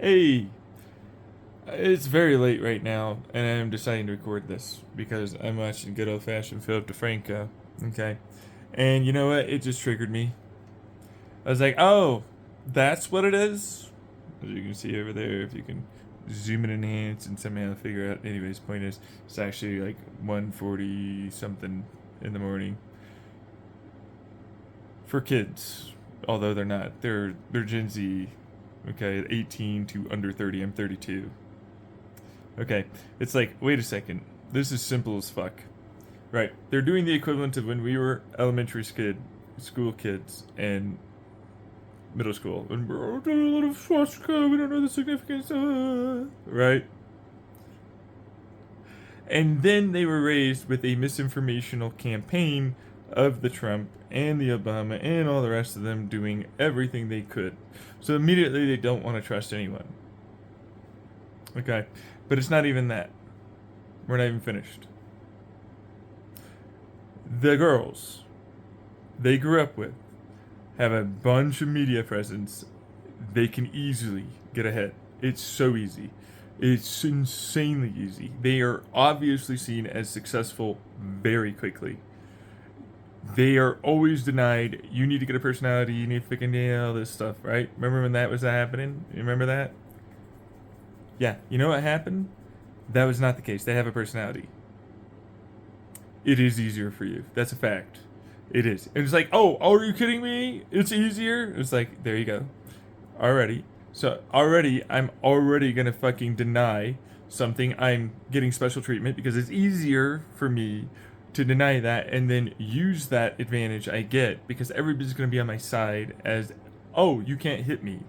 Hey, it's very late right now, and I'm deciding to record this because I'm watching good old fashioned Philip DeFranco. Okay. And you know what? It just triggered me. I was like, oh, that's what it is? As you can see over there, if you can zoom and enhance and somehow figure out. Anyways, point is, it's actually like 1:40 something in the morning for kids. Although they're not. They're Gen Z. Okay, 18 to under 30. I'm 32. Okay, it's like, wait a second. This is simple as fuck. Right. They're doing the equivalent of when we were elementary school kids and middle school. And we're all doing a little swastika, we don't know the significance. Right? And then they were raised with a misinformational campaign of the Trump and the Obama and all the rest of them doing everything they could. So immediately they don't want to trust anyone. Okay. But it's not even that. We're not even finished. The girls they grew up with have a bunch of media presence. They can easily get ahead. It's so easy. It's insanely easy. They are obviously seen as successful very quickly. They are always denied, you need to get a personality, you need to fucking all this stuff, right? Remember when that was happening? You remember that? Yeah. You know what happened? That was not the case. They have a personality. It is easier for you. That's a fact. It is. And it's like, oh, are you kidding me? It's easier? It's like, there you go. Already. So I'm already gonna fucking deny something. I'm getting special treatment because it's easier for me to deny that and then use that advantage I get because everybody's gonna be on my side as, oh, you can't hit me.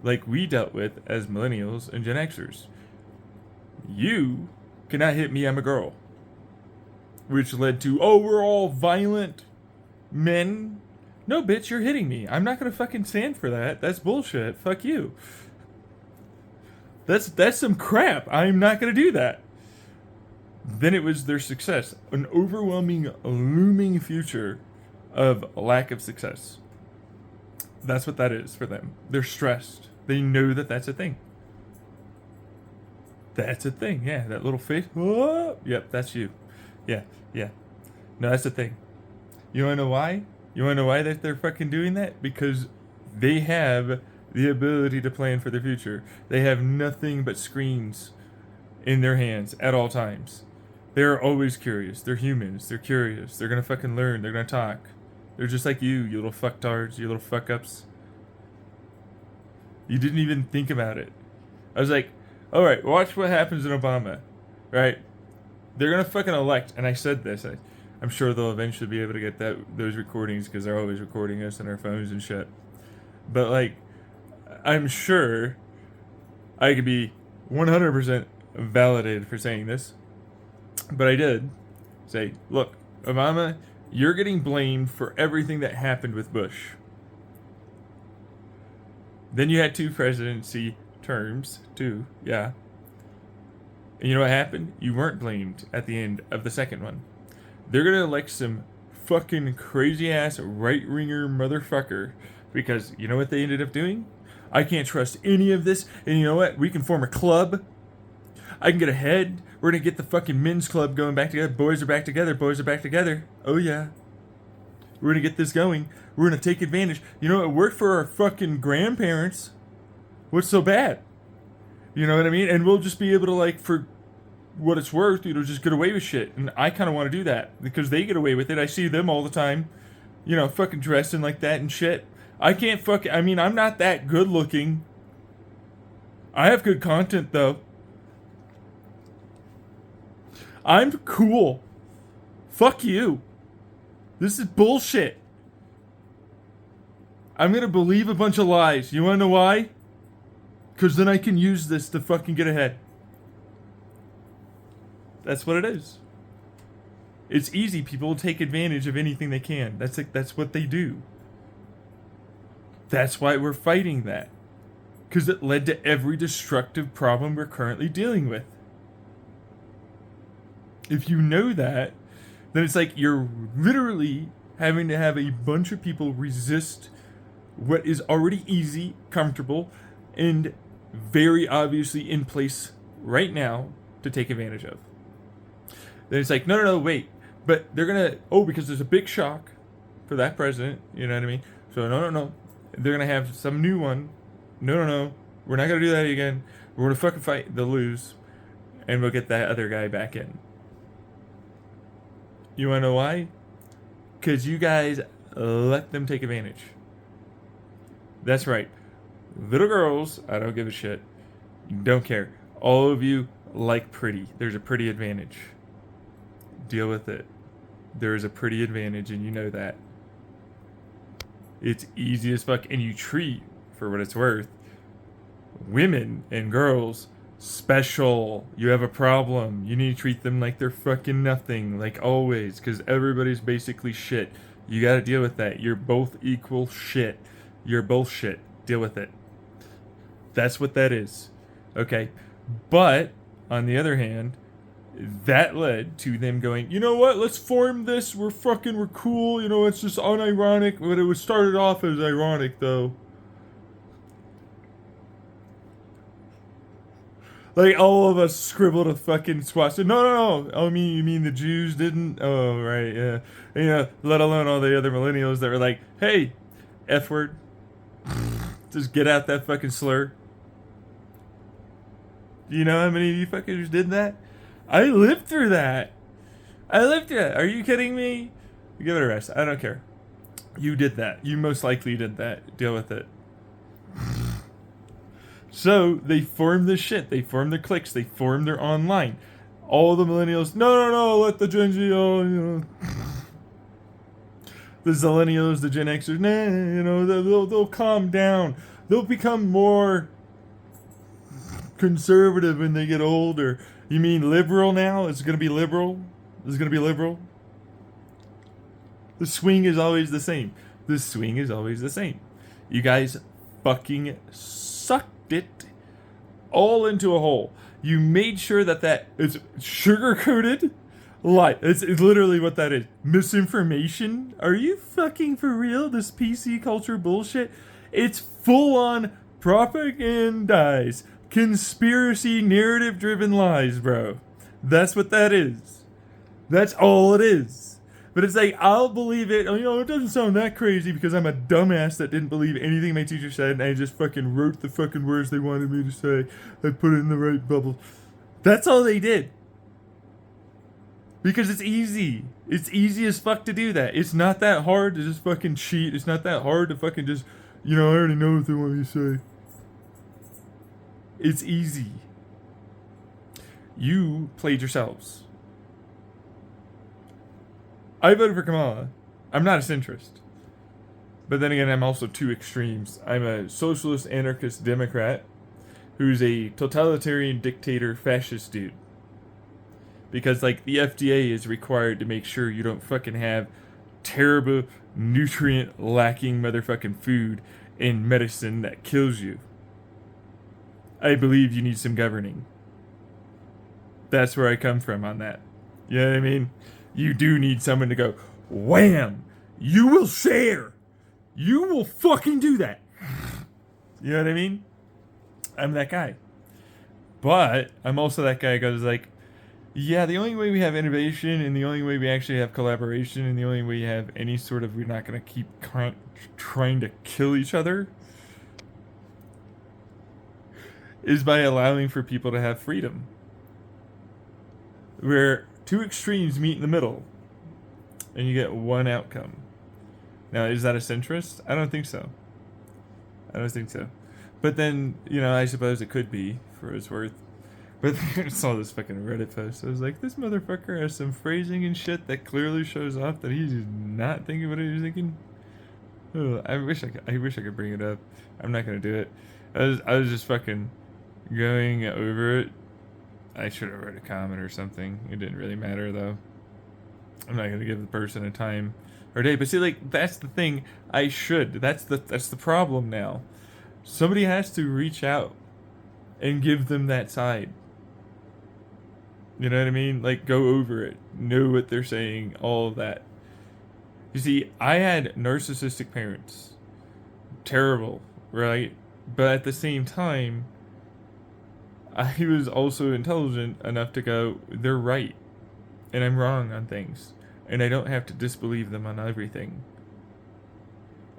Like we dealt with as millennials and Gen Xers. You cannot hit me, I'm a girl. Which led to, oh, we're all violent men. No, bitch, you're hitting me. I'm not gonna fucking stand for that. That's bullshit. Fuck you. That's some crap. I'm not gonna do that. Then it was their success. An overwhelming, looming future of lack of success. That's what that is for them. They're stressed. They know that that's a thing. That's a thing, yeah. That little face. Oh, yep, that's you. Yeah, yeah. No, that's the thing. You wanna know why? You wanna know why that they're fucking doing that? Because they have the ability to plan for the future. They have nothing but screens in their hands at all times. They're always curious. They're humans. They're curious. They're gonna fucking learn. They're gonna talk. They're just like you little fucktards, you little fuck ups. You didn't even think about it. I was like, alright, watch what happens in Obama. Right? They're gonna fucking elect, and I said this. I'm sure they'll eventually be able to get those recordings because they're always recording us on our phones and shit. But like, I'm sure I could be 100% validated for saying this, but I did say, look, Obama, you're getting blamed for everything that happened with Bush. Then you had 2 presidency terms, too, yeah. And you know what happened? You weren't blamed at the end of the second one. They're gonna elect some fucking crazy ass right winger motherfucker because you know what they ended up doing? I can't trust any of this, and you know what? We can form a club. I can get ahead. We're gonna get the fucking men's club going back together. Boys are back together. Boys are back together. Oh yeah. We're gonna get this going. We're gonna take advantage. You know, it worked for our fucking grandparents. What's so bad? You know what I mean? And we'll just be able to, like, for what it's worth, just get away with shit. And I kind of want to do that because they get away with it. I see them all the time, fucking dressing like that and shit. I can't I mean, I'm not that good looking. I have good content, though. I'm cool. Fuck you. This is bullshit. I'm gonna believe a bunch of lies. You wanna know why? Because then I can use this to fucking get ahead. That's what it is. It's easy. People will take advantage of anything they can. That's what they do. That's why we're fighting that. Because it led to every destructive problem we're currently dealing with. If you know that, then it's like you're literally having to have a bunch of people resist what is already easy, comfortable, and very obviously in place right now to take advantage of. Then it's like, no, wait. But they're going to, because there's a big shock for that president, you know what I mean? So, no. They're going to have some new one. No. We're not going to do that again. We're going to fucking fight. They'll lose. And we'll get that other guy back in. You want to know why? Because you guys let them take advantage. That's right. Little girls, I don't give a shit. Don't care. All of you like pretty. There's a pretty advantage. Deal with it. There is a pretty advantage, and you know that. It's easy as fuck, and you treat, for what it's worth, women and girls special. You have a problem. You need to treat them like they're fucking nothing, like always, because everybody's basically shit. You gotta deal with that. You're both equal shit. You're both shit. Deal with it. That's what that is. Okay? But, on the other hand, that led to them going, you know what, let's form this, we're cool, it's just unironic, but it was started off as ironic, though. Like, all of us scribbled a fucking swastika. No. Oh, you mean the Jews didn't? Oh, right, yeah. And, let alone all the other millennials that were like, hey, F word. Just get out that fucking slur. Do you know how many of you fuckers did that? I lived through that. Are you kidding me? Give it a rest. I don't care. You did that. You most likely did that. Deal with it. So they formed this shit. They formed their cliques. They formed their online. All the millennials. No. Let the Gen Z. The Zillennials, the Gen Xers. They'll calm down. They'll become more conservative when they get older. You mean liberal now? It's going to be liberal? The swing is always the same. You guys fucking sucked it all into a hole. You made sure that it's sugar-coated lie. It's literally what that is. Misinformation? Are you fucking for real? This PC culture bullshit? It's full-on propagandize. Conspiracy narrative driven lies, bro. That's what that is. That's all it is. But it's like, I'll believe it. It doesn't sound that crazy because I'm a dumbass that didn't believe anything my teacher said and I just fucking wrote the fucking words they wanted me to say. I put it in the right bubble. That's all they did. Because it's easy. It's easy as fuck to do that. It's not that hard to just fucking cheat. It's not that hard to fucking just, I already know what they want me to say. It's easy. You played yourselves. I voted for Kamala. I'm not a centrist. But then again, I'm also two extremes. I'm a socialist, anarchist, Democrat who's a totalitarian dictator, fascist dude. Because, the FDA is required to make sure you don't fucking have terrible, nutrient-lacking motherfucking food and medicine that kills you. I believe you need some governing. That's where I come from on that. You know what I mean? You do need someone to go, wham! You will share! You will fucking do that! You know what I mean? I'm that guy. But I'm also that guy who goes yeah, the only way we have innovation and the only way we actually have collaboration and the only way you have any sort of, we're not going to keep trying to kill each other is by allowing for people to have freedom. Where two extremes meet in the middle and you get one outcome. Now, is that a centrist? I don't think so. But then, I suppose it could be, for its worth. But I saw this fucking Reddit post. I was like, this motherfucker has some phrasing and shit that clearly shows off that he's not thinking what he was thinking. Oh, I wish I could bring it up. I'm not gonna do it. I was just fucking going over it. I should have wrote a comment or something. It didn't really matter though. I'm not gonna give the person a time or day. But see, that's the thing. I should. That's the problem now. Somebody has to reach out and give them that side. You know what I mean? Go over it. Know what they're saying. All of that. You see, I had narcissistic parents. Terrible, right? But at the same time, I was also intelligent enough to go, they're right, and I'm wrong on things, and I don't have to disbelieve them on everything.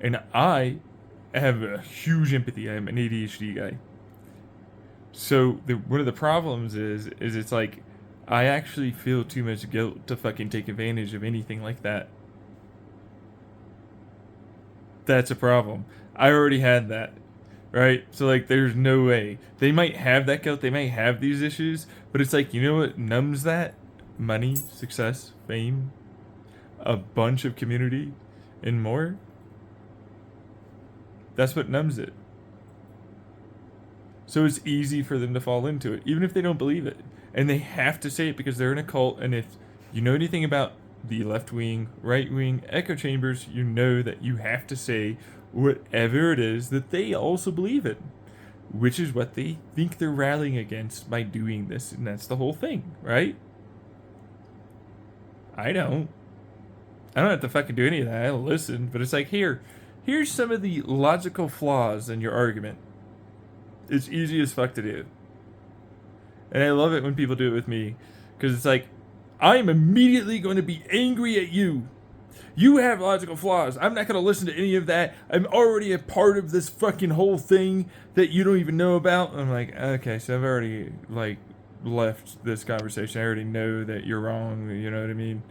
And I have a huge empathy. I'm an ADHD guy. So one of the problems is it's like I actually feel too much guilt to fucking take advantage of anything like that. That's a problem. I already had that, right? So like, there's no way they might have that guilt. They might have these issues, but it's like, you know what numbs that? Money, success, fame, a bunch of community, and more. That's what numbs it. So it's easy for them to fall into it, even if they don't believe it. And they have to say it because they're in a cult. And if you know anything about the left wing, right wing echo chambers, you know that you have to say whatever it is that they also believe in, which is what they think they're rallying against by doing this. And that's the whole thing, right? I don't have to fucking do any of that. I don't listen. But it's like, here's some of the logical flaws in your argument. It's easy as fuck to do. And I love it when people do it with me. Because it's like, I'm immediately going to be angry at you. You have logical flaws. I'm not going to listen to any of that. I'm already a part of this fucking whole thing that you don't even know about. I'm like, okay, so I've already, like, left this conversation. I already know that you're wrong. You know what I mean?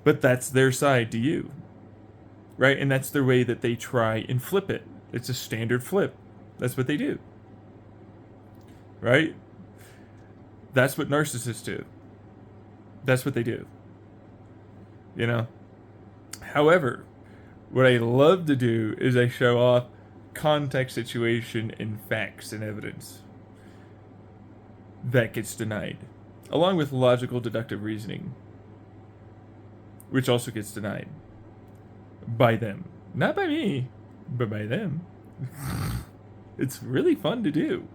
But that's their side to you. Right? And that's their way that they try and flip it. It's a standard flip. That's what they do. Right? That's what narcissists do. That's what they do. You know? However, what I love to do is I show off context, situation, and facts and evidence. That gets denied. Along with logical deductive reasoning. Which also gets denied. By them. Not by me, but by them. It's really fun to do.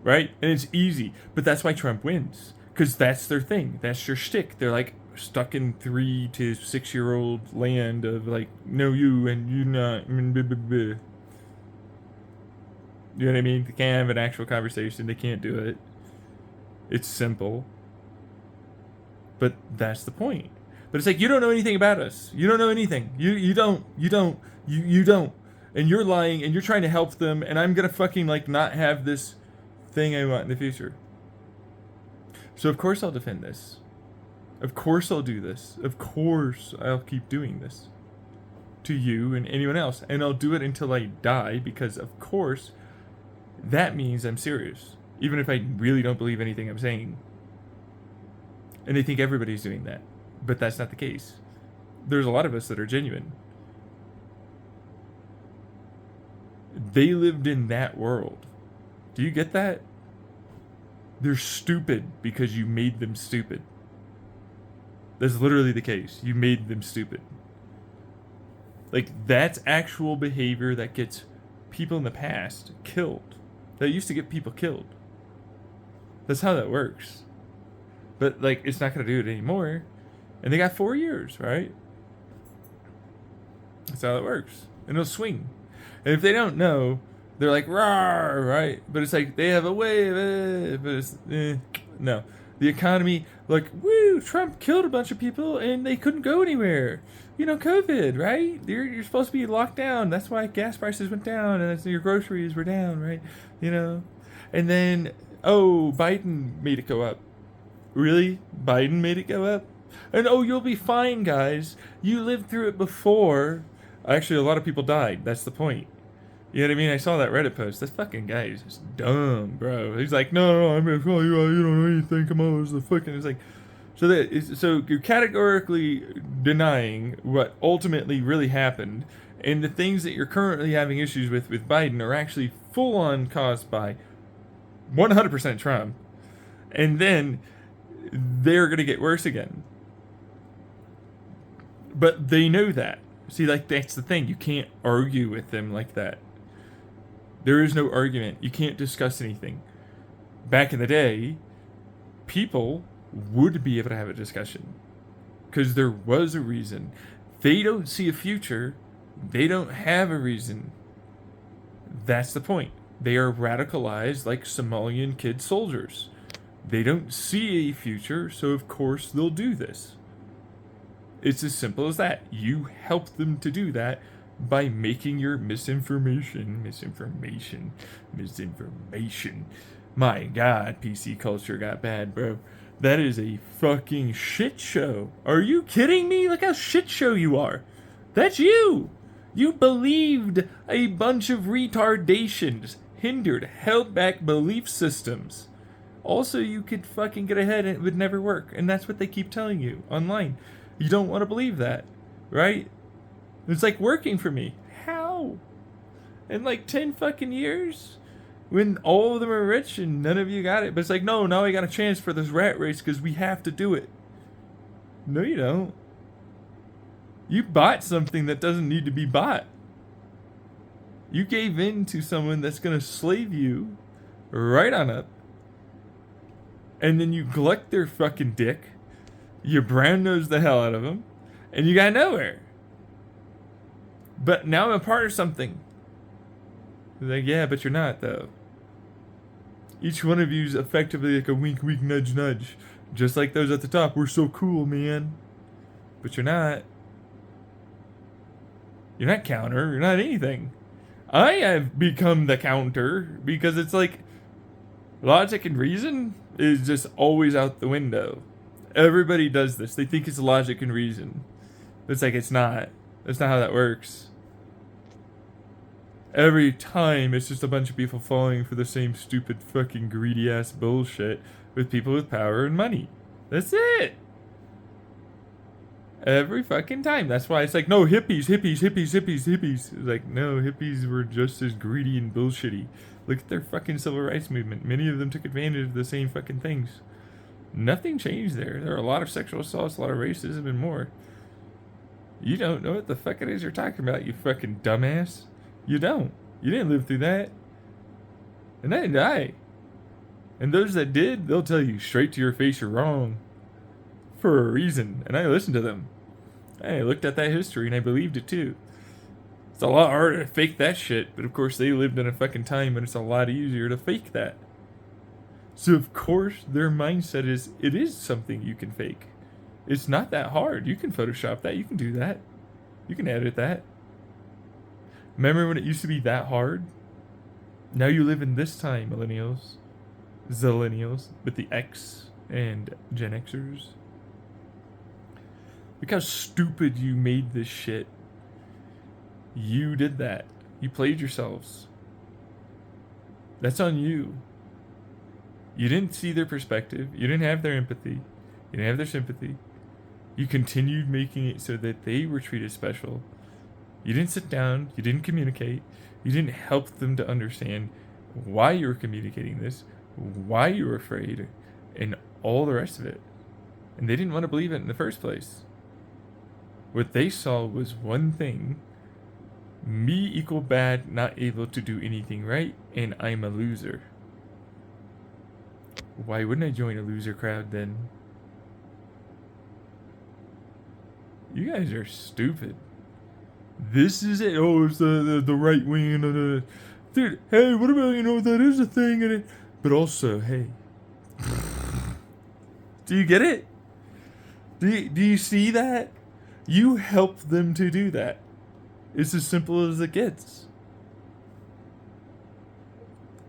Right? And it's easy. But that's why Trump wins. Because that's their thing. That's their shtick. They're like stuck in 3 to 6 year old land of like, no, you and you not. You know what I mean? They can't have an actual conversation. They can't do it. It's simple. But that's the point. But it's like, you don't know anything about us. You don't know anything. You don't. And you're lying and you're trying to help them, and I'm gonna fucking like not have this thing I want in the future. So of course I'll defend this. Of course I'll do this. Of course I'll keep doing this. To you and anyone else. And I'll do it until I die, because of course that means I'm serious. Even if I really don't believe anything I'm saying. And they think everybody's doing that. But that's not the case. There's a lot of us that are genuine. They lived in that world. Do you get that? They're stupid because you made them stupid. That's literally the case. You made them stupid. Like, that's actual behavior that gets people in the past killed. That used to get people killed. That's how that works. But, like, it's not going to do it anymore. And they got 4 years, right? That's how it works. And it'll swing. And if they don't know, they're like, rawr, right? But it's like, they have a way of it, but it's, no. The economy, like, woo, Trump killed a bunch of people and they couldn't go anywhere. You know, COVID, right? You're supposed to be locked down. That's why gas prices went down and that's, your groceries were down, right? You know? And then, oh, Biden made it go up. Really? Biden made it go up? And oh, you'll be fine, guys. You lived through it before. Actually, a lot of people died. That's the point. You know what I mean? I saw that Reddit post. This fucking guy is just dumb, bro. He's like, no, I'm gonna call you out. You don't know anything. Come on, it's the fucking. It's like, so you're categorically denying what ultimately really happened, and the things that you're currently having issues with Biden are actually full on caused by 100% Trump, and then they're gonna get worse again. But they know that. See, like, that's the thing. You can't argue with them like that. There is no argument. You can't discuss anything. Back in the day, people would be able to have a discussion. Because there was a reason. They don't see a future. They don't have a reason. That's the point. They are radicalized like Somalian kid soldiers. They don't see a future, so of course they'll do this. It's as simple as that. You help them to do that by making your misinformation. My God, PC culture got bad, bro. That is a fucking shit show. Are you kidding me? Look how shit show you are. That's you. You believed a bunch of retardations, hindered, held back belief systems. Also, you could fucking get ahead and it would never work. And that's what they keep telling you online. You don't want to believe that, right? It's like working for me. How? In like 10 fucking years? When all of them are rich and none of you got it. But it's like, no, now we got a chance for this rat race because we have to do it. No, you don't. You bought something that doesn't need to be bought. You gave in to someone that's going to slave you right on up. And then you gluck their fucking dick. You brown nose the hell out of them. And you got nowhere. But now I'm a part of something. Like, yeah, but you're not, though. Each one of you is effectively like a wink, wink, nudge, nudge. Just like those at the top. We're so cool, man. But you're not. You're not counter. You're not anything. I have become the counter because it's like logic and reason is just always out the window. Everybody does this. They think it's logic and reason. But it's like, it's not. That's not how that works. Every time, it's just a bunch of people falling for the same stupid fucking greedy ass bullshit with people with power and money. That's it. Every fucking time. That's why it's like, no, hippies. It's like, no, hippies were just as greedy and bullshitty. Look at their fucking civil rights movement. Many of them took advantage of the same fucking things. Nothing changed there. There are a lot of sexual assaults, a lot of racism, and more. You don't know what the fuck it is you're talking about, you fucking dumbass. You don't. You didn't live through that. And I didn't die. And those that did, they'll tell you straight to your face you're wrong. For a reason. And I listened to them. I looked at that history and I believed it too. It's a lot harder to fake that shit, but of course they lived in a fucking time when it's a lot easier to fake that. So of course their mindset is, it is something you can fake. It's not that hard. You can Photoshop that. You can do that. You can edit that. Remember when it used to be that hard? Now you live in this time, millennials. Zillennials. With the X and Gen Xers. Look how stupid you made this shit. You did that. You played yourselves. That's on you. You didn't see their perspective. You didn't have their empathy. You didn't have their sympathy. You continued making it so that they were treated special. You didn't sit down. You didn't communicate. You didn't help them to understand why you were communicating this, why you were afraid, and all the rest of it. And they didn't want to believe it in the first place. What they saw was one thing. Me equal bad, not able to do anything right, and I'm a loser. Why wouldn't I join a loser crowd then? You guys are stupid. This is it. Oh, it's the right wing and the dude. Hey, what about that is a thing and it, but also hey. Do you get it? Do you see that? You help them to do that. It's as simple as it gets.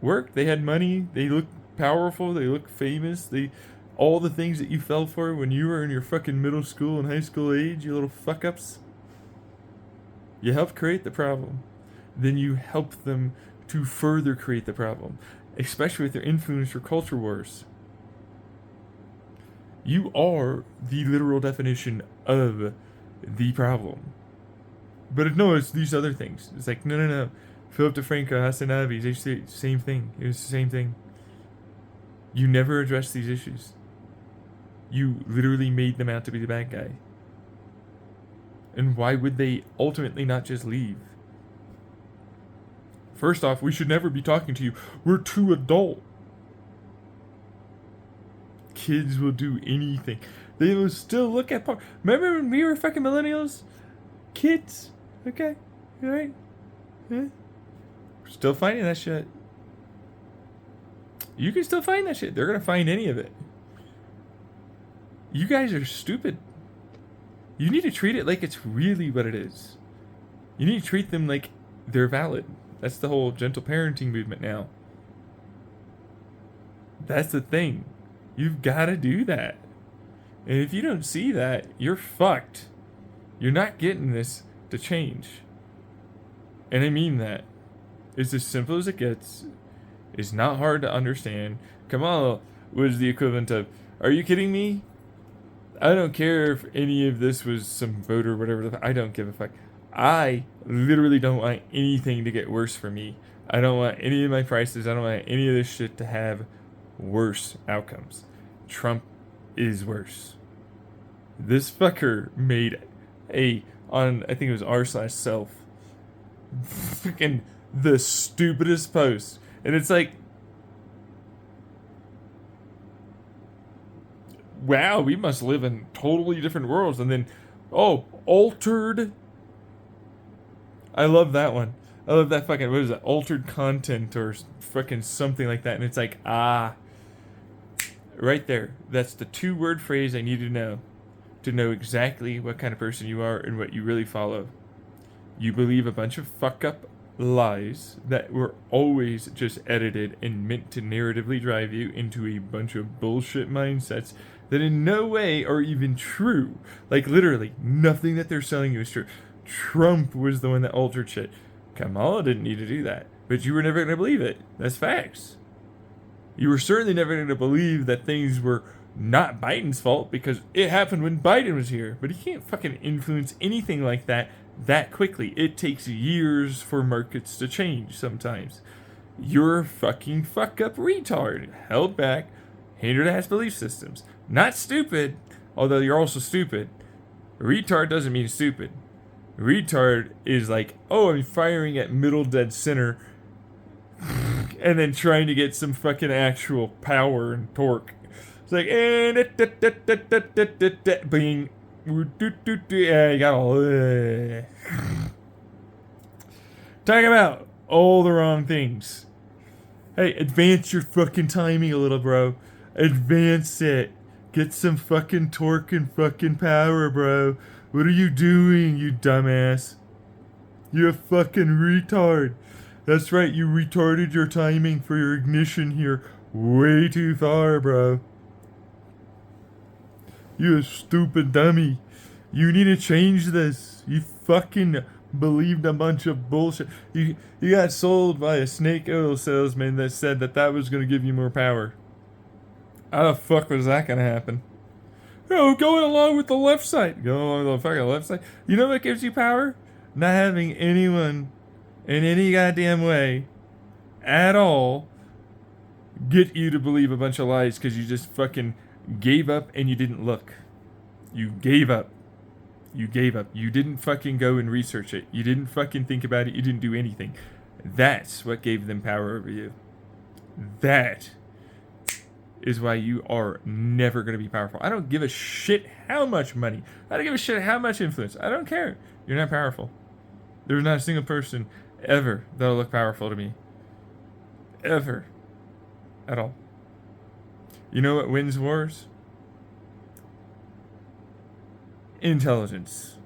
Work. They had money. They look powerful. They look famous. All the things that you fell for when you were in your fucking middle school and high school age, you little fuck ups. You helped create the problem. Then you help them to further create the problem, especially with their influence for culture wars. You are the literal definition of the problem. But no, it's these other things. It's like, no. Philip DeFranco, hasanabi, they say the same thing. It was the same thing. You never addressed these issues. You literally made them out to be the bad guy. And why would they ultimately not just leave? First off, we should never be talking to you. We're too adult. Kids will do anything. They will still look at porn. Remember when we were fucking millennials? Kids. Okay. Alright. Yeah. We're still fighting that shit. You can still find that shit. They're gonna find any of it. You guys are stupid. You need to treat it like it's really what it is. You need to treat them like they're valid. That's the whole gentle parenting movement now. That's the thing. You've got to do that. And if you don't see that, you're fucked. You're not getting this to change. And I mean that. It's as simple as it gets. It's not hard to understand. Kamala was the equivalent of, are you kidding me? I don't care if any of this was some vote or whatever. I don't give a fuck. I literally don't want anything to get worse for me. I don't want any of my prices. I don't want any of this shit to have worse outcomes. Trump is worse. This fucker made on I think it was r/self, freaking the stupidest post. And it's like, wow, we must live in totally different worlds. And then, altered. I love that one. I love that fucking, what is it? Altered content or fucking something like that. And it's like, right there. That's the 2-word phrase I need to know exactly what kind of person you are and what you really follow. You believe a bunch of fuck up lies that were always just edited and meant to narratively drive you into a bunch of bullshit mindsets that in no way are even true. Like, literally, nothing that they're selling you is true. Trump was the one that altered shit. Kamala didn't need to do that. But you were never going to believe it. That's facts. You were certainly never going to believe that things were not Biden's fault because it happened when Biden was here. But he can't fucking influence anything like that quickly. It takes years for markets to change sometimes. You're a fucking fuck up retard. Held back, hindered ass belief systems. Not stupid, although you're also stupid. Retard doesn't mean stupid. Retard is like, I'm firing at middle dead center and then trying to get some fucking actual power and torque. It's like, bing. Yeah, you got all. Talking about all the wrong things. Hey, advance your fucking timing a little, bro. Advance it. Get some fucking torque and fucking power, bro. What are you doing, you dumbass? You're a fucking retard. That's right, you retarded your timing for your ignition here way too far, bro. You a stupid dummy. You need to change this. You fucking believed a bunch of bullshit. You got sold by a snake oil salesman that said that was going to give you more power. How the fuck was that going to happen? Going along with the left side. Going along with the fucking left side. You know what gives you power? Not having anyone in any goddamn way at all get you to believe a bunch of lies because you just fucking gave up and you didn't look. You gave up. You gave up. You didn't fucking go and research it. You didn't fucking think about it. You didn't do anything. That's what gave them power over you. That is why you are never going to be powerful. I don't give a shit how much money. I don't give a shit how much influence. I don't care. You're not powerful. There's not a single person ever that'll look powerful to me. Ever. At all. You know what wins wars? Intelligence.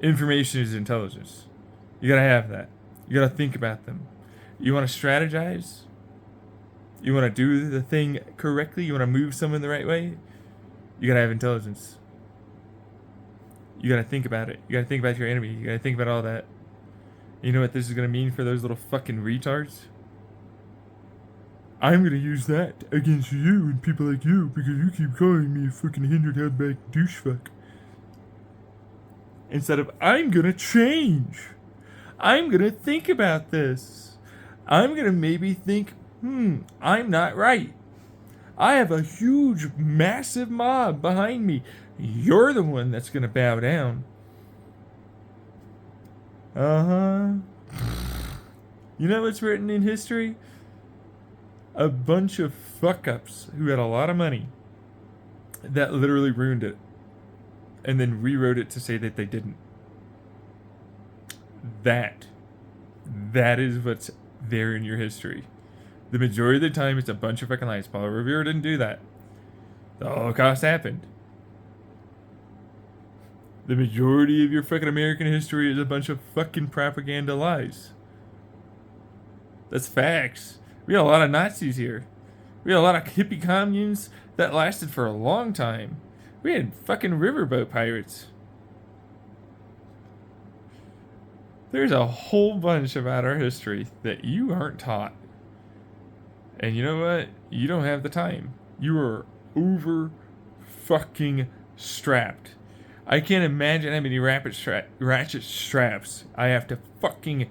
Information is intelligence. You gotta have that. You gotta think about them. You wanna strategize? You wanna do the thing correctly? You wanna move someone the right way? You gotta have intelligence. You gotta think about it. You gotta think about your enemy. You gotta think about all that. You know what this is gonna mean for those little fucking retards? I'm gonna use that against you and people like you because you keep calling me a fucking hindered held back douchefuck. Instead of, I'm gonna change. I'm gonna think about this. I'm gonna maybe think, I'm not right. I have a huge, massive mob behind me. You're the one that's gonna bow down. You know what's written in history? A bunch of fuck-ups who had a lot of money that literally ruined it and then rewrote it to say that they didn't. That is what's there in your history. The majority of the time, it's a bunch of fucking lies. Paul Revere didn't do that. The Holocaust happened. The majority of your fucking American history is a bunch of fucking propaganda lies. That's facts. We had a lot of Nazis here. We had a lot of hippie communes that lasted for a long time. We had fucking riverboat pirates. There's a whole bunch about our history that you aren't taught. And you know what? You don't have the time. You are over fucking strapped. I can't imagine how many ratchet straps I have to fucking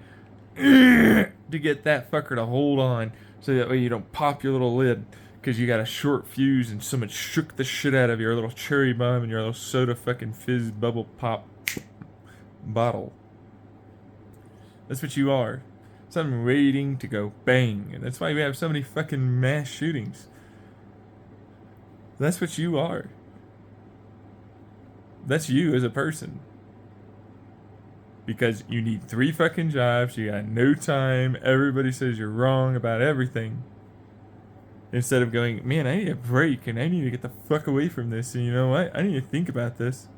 to get that fucker to hold on so that way you don't pop your little lid because you got a short fuse and someone shook the shit out of your little cherry bomb and your little soda fucking fizz bubble pop bottle. That's what you are. Something waiting to go bang. And that's why we have so many fucking mass shootings. That's what you are. That's you as a person. Because you need 3 fucking jobs, you got no time, everybody says you're wrong about everything. Instead of going, man, I need a break and I need to get the fuck away from this, and you know what? I need to think about this.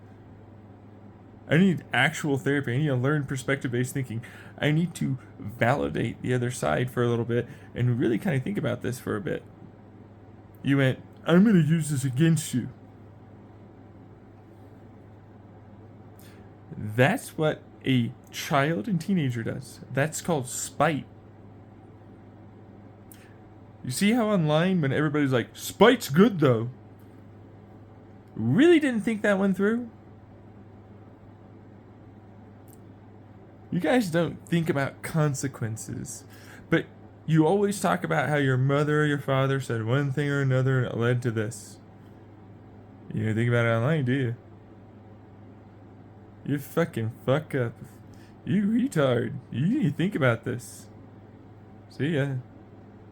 I need actual therapy. I need to learn perspective-based thinking. I need to validate the other side for a little bit and really kind of think about this for a bit. You went, I'm going to use this against you. That's what a child and teenager does. That's called spite. You see how online when everybody's like, spite's good though. Really didn't think that one through? You guys don't think about consequences. But you always talk about how your mother or your father said one thing or another and it led to this. You don't think about it online, do you? You fucking fuck up. You retard. You need to think about this. See ya.